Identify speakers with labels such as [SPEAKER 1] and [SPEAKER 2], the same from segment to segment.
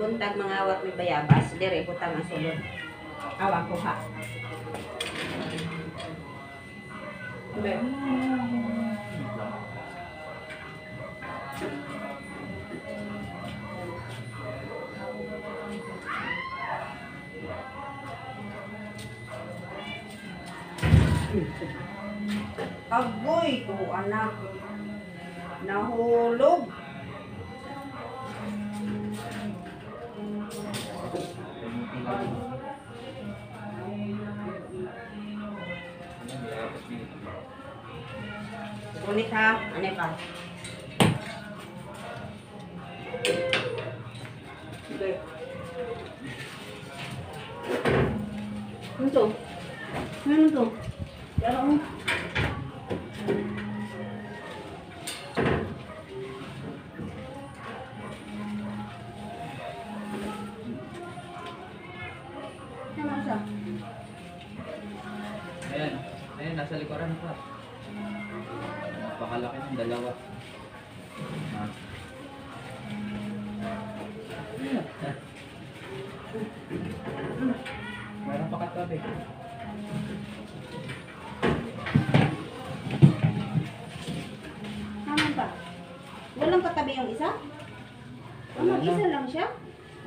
[SPEAKER 1] buntag mga awak ni bayabas, dire butang ang sulod. Awak ko ha. Be. Agoy ko anak. Nahulog. Ulit ha. Ano pa? Okay. Ano to? Ano to? Pero
[SPEAKER 2] Ayan. Ayan, nasa likuran pa. Napakalaki ng dalawa. Ah. Meron pa katabi.
[SPEAKER 1] Tama ba? Walang katabi yung isa?
[SPEAKER 2] Wala na.
[SPEAKER 1] Isa lang siya?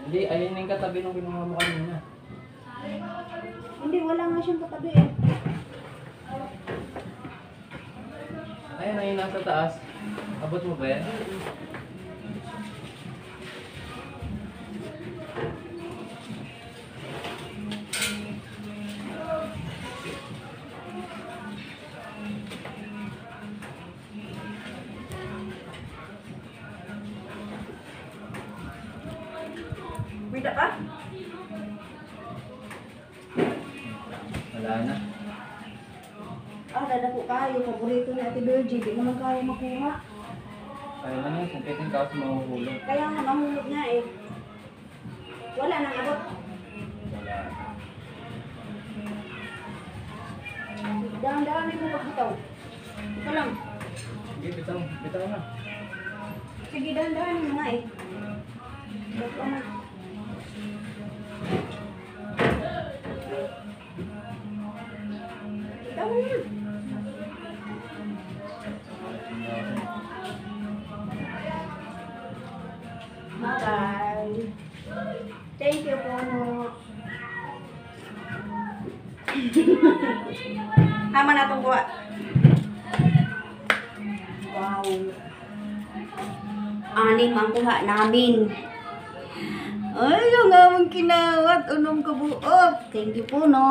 [SPEAKER 2] Hindi, ayun yung katabi nung kinuha mo kanina.
[SPEAKER 1] Hindi, wala nga siyang katabi eh.
[SPEAKER 2] Ayun, ayun nasa taas. Abot mo ba yan?
[SPEAKER 1] Bida ka?
[SPEAKER 2] Wala na.
[SPEAKER 1] Ah, dadako kayo. Paborito ni Ate Virgie. Di naman kayo makuha.
[SPEAKER 2] Kaya na yan, kumpitin ka kasi mahuhulog.
[SPEAKER 1] Kaya nga, mahulog nga eh. Wala nang abot.
[SPEAKER 2] Wala.
[SPEAKER 1] Dahan-dahan mo magbitaw. Ito lang.
[SPEAKER 2] Sige, bitaw. Bitaw na.
[SPEAKER 1] Sige, dahan-dahan mo nga eh. Ito na. Ito na. Bye. Thank you po. Tama na itong kuha. Wow. Anim ang kuha namin. Ay, yung aming kinawat. Unong kabuot. Thank you po, no.